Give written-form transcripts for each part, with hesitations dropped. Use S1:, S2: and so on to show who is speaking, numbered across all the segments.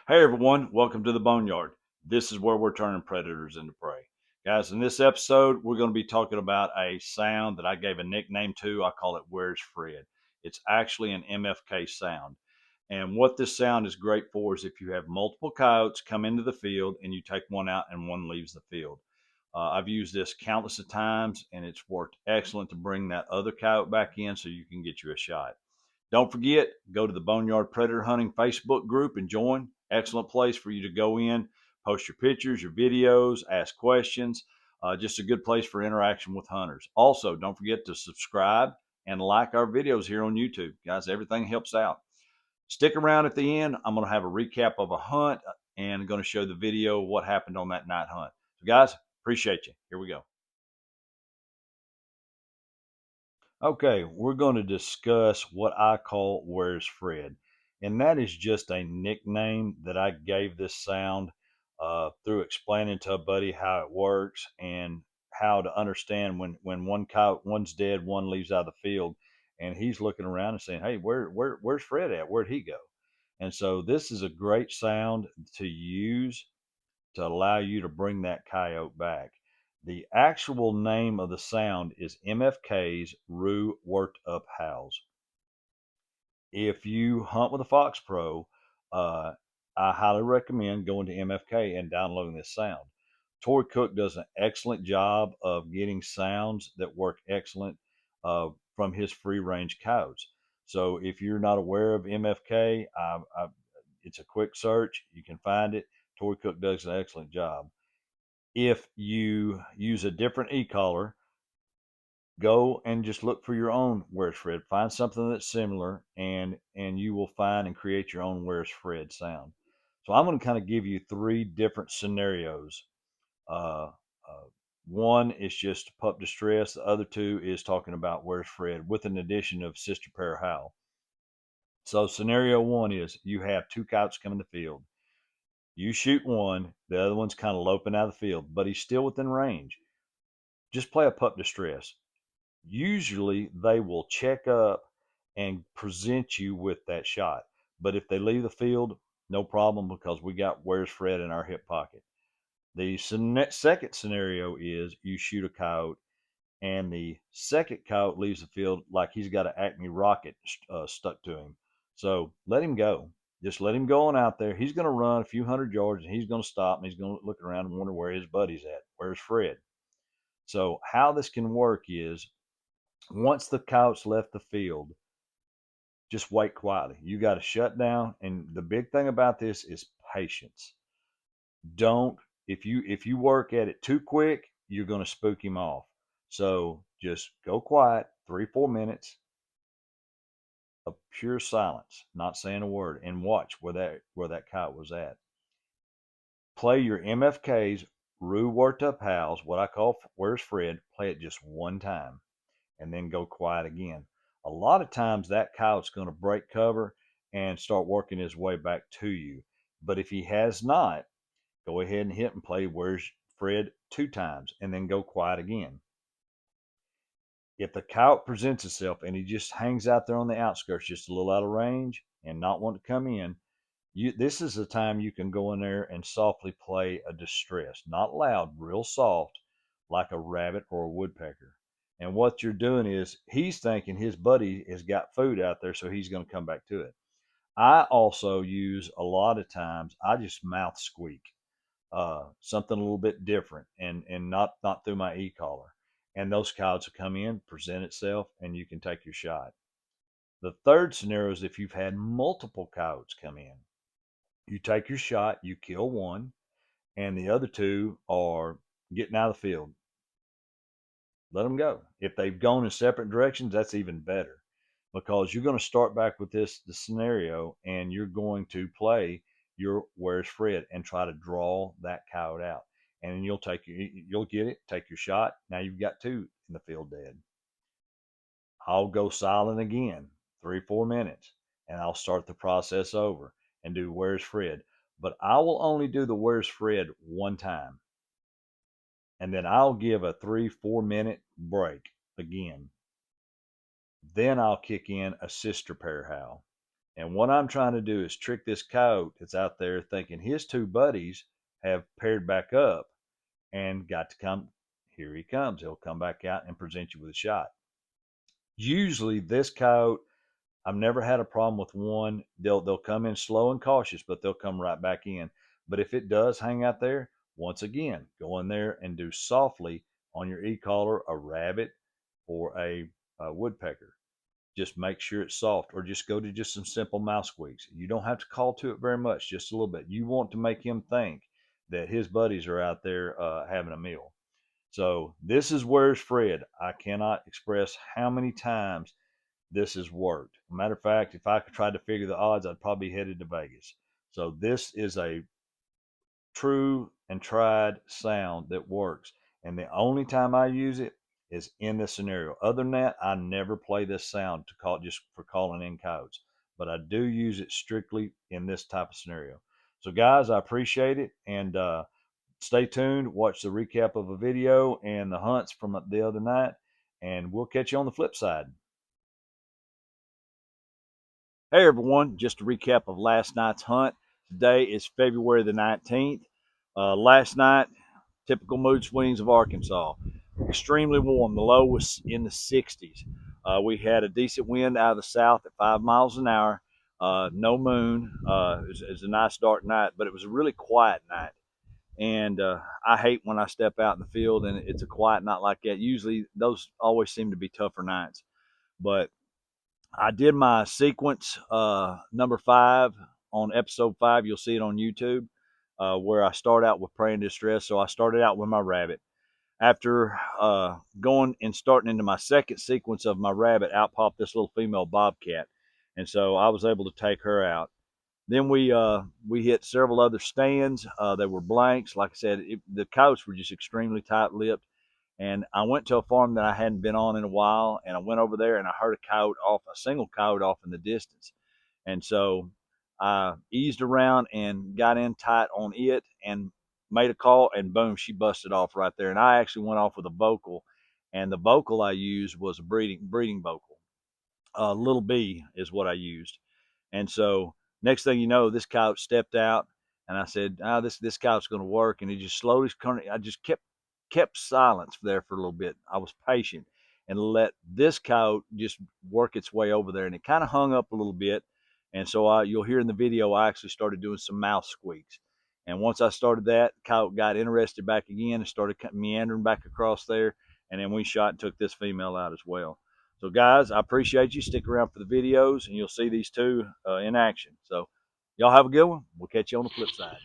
S1: Hey everyone, welcome to the Boneyard. This is where we're turning predators into prey. Guys, in this episode, we're going to be talking about a sound that I gave a nickname to. I call it Where's Fred? It's actually an MFK sound. And what this sound is great for is if you have multiple coyotes come into the field and you take one out and one leaves the field. I've used this countless of times and it's worked excellent to bring that other coyote back in so you can get you a shot. Don't forget, go to the Boneyard Predator Hunting Facebook group and join. Excellent place for you to go in, post your pictures, your videos, ask questions. Just a good place for interaction with hunters. Also, don't forget to subscribe and like our videos here on YouTube. Guys, everything helps out. Stick around at the end. I'm going to have a recap of a hunt and going to show the video of what happened on that night hunt. So, guys, appreciate you. Here we go. Okay, we're going to discuss what I call Where's Fred? And that is just a nickname that I gave this sound through explaining to a buddy how it works and how to understand when one cow, one's dead, one leaves out of the field, and he's looking around and saying, "Hey, where's Fred at? Where'd he go?" And so this is a great sound to use to allow you to bring that coyote back. The actual name of the sound is MFK's Roo Worked Up Howls. If you hunt with a Fox Pro, uh, I highly recommend going to MFK and downloading this sound. Tori Cook does an excellent job of getting sounds that work excellent from his free range coyotes. So if you're not aware of MFK, it's a quick search. You can find it. Tori Cook does an excellent job. If you use a different e-collar, go and just look for your own Where's Fred. Find something that's similar, and you will find and create your own Where's Fred sound. So I'm going to kind of give you three different scenarios. Uh, uh, One is just pup distress. The other two is talking about Where's Fred with an addition of sister pair howl. So scenario one is you have two coyotes coming to the field. You shoot one, the other one's kind of loping out of the field, but he's still within range. Just play a pup distress. Usually they will check up and present you with that shot. But if they leave the field, no problem because we got Where's Fred in our hip pocket. The second scenario is you shoot a coyote and the second coyote leaves the field like he's got an Acme rocket stuck to him. So let him go. Just let him go on out there. He's going to run a few hundred yards and he's going to stop and he's going to look around and wonder where his buddy's at. Where's Fred? So how this can work is once the coyotes left the field, just wait quietly. You got to shut down. And the big thing about this is patience. Don't if you work at it too quick, you're going to spook him off. So just go quiet, 3 4 minutes of pure silence, not saying a word, and watch where that coyote was at. Play your MFK's Roo Worked Up Howls, what I call Where's Fred. Play it just one time and then go quiet again. A lot of times that coyote's going to break cover and start working his way back to you. But if he has not, go ahead and hit and play Where's Fred 2 times and then go quiet again. If the coyote presents itself and he just hangs out there on the outskirts, just a little out of range and not want to come in, this is the time you can go in there and softly play a distress, not loud, real soft, like a rabbit or a woodpecker. And what you're doing is he's thinking his buddy has got food out there, so he's going to come back to it. I also use a lot of times I just mouth squeak, something a little bit different, and not through my e-collar. And those coyotes will come in, present itself, and you can take your shot. The third scenario is if you've had multiple coyotes come in. You take your shot, you kill one, and the other two are getting out of the field. Let them go. If they've gone in separate directions, that's even better because you're going to start back with the scenario and you're going to play your Where's Fred and try to draw that coyote out. And you'll get it, take your shot. Now you've got two in the field dead. I'll go silent again, 3 4 minutes, and I'll start the process over and do Where's Fred. But I will only do the Where's Fred one time. And then I'll give a 3 4 minute break again. Then I'll kick in a sister pair howl. And what I'm trying to do is trick this coyote that's out there thinking his two buddies have paired back up and got to come. Here he comes. He'll come back out and present you with a shot. Usually, this coyote, I've never had a problem with one. They'll come in slow and cautious, but they'll come right back in. But if it does hang out there, once again, go in there and do softly on your e-collar a rabbit or a woodpecker. Just make sure it's soft, or just go to just some simple mouse squeaks. You don't have to call to it very much, just a little bit. You want to make him think that his buddies are out there having a meal. So this is Where's Fred. I cannot express how many times this has worked. Matter of fact, if I could try to figure the odds, I'd probably be headed to Vegas. So this is a true and tried sound that works. And the only time I use it is in this scenario. Other than that, I never play this sound to call just for calling in coyotes. But I do use it strictly in this type of scenario. So guys, I appreciate it, and stay tuned. Watch the recap of a video and the hunts from the other night, and we'll catch you on the flip side. Hey everyone, just a recap of last night's hunt. Today is February the 19th. Last night, typical mood swings of Arkansas. Extremely warm. The low was in the 60s. We had a decent wind out of the south at 5 miles an hour. No moon. It was a nice dark night, but it was a really quiet night. And I hate when I step out in the field and it's a quiet night like that. Usually those always seem to be tougher nights. But I did my sequence number 5 on episode 5. You'll see it on YouTube, where I start out with prey in distress. So I started out with my rabbit. After going and starting into my second sequence of my rabbit, out popped this little female bobcat, and so I was able to take her out. Then we hit several other stands. They were blanks. Like I said, the coyotes were just extremely tight-lipped. And I went to a farm that I hadn't been on in a while, and I went over there and I heard a single coyote off in the distance. And so I eased around and got in tight on it and made a call, and boom, she busted off right there. And I actually went off with a vocal, and the vocal I used was a breeding vocal. Little B is what I used. And so next thing you know, this coyote stepped out, and I said, this coyote's going to work. And he just slowly, I just kept silence there for a little bit. I was patient and let this coyote just work its way over there, and it kind of hung up a little bit. And so you'll hear in the video, I actually started doing some mouse squeaks. And once I started that, coyote got interested back again and started meandering back across there. And then we shot and took this female out as well. So guys, I appreciate you. Stick around for the videos, and you'll see these two in action. So y'all have a good one. We'll catch you on the flip side.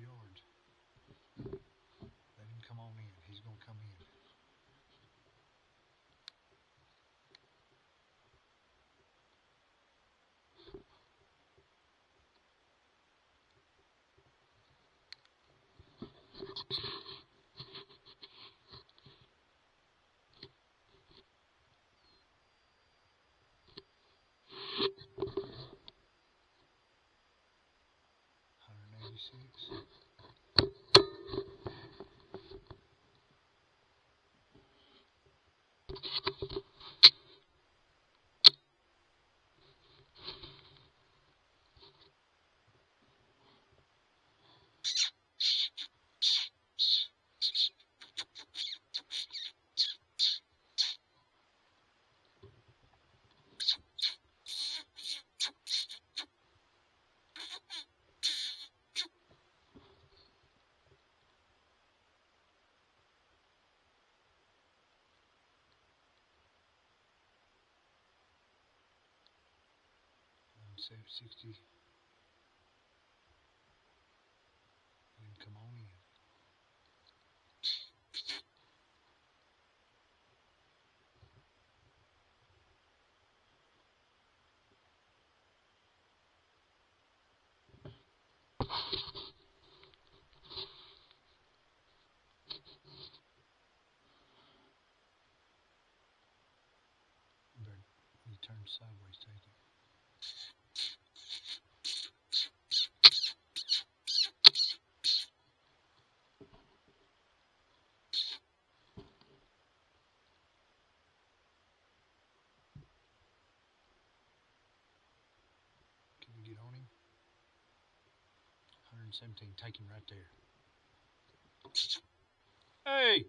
S2: Yards. Let him come on in. He's going to come in. Save 60. And come on in. turn sideways, take it. Can you get on him? 117, take him right there. Hey!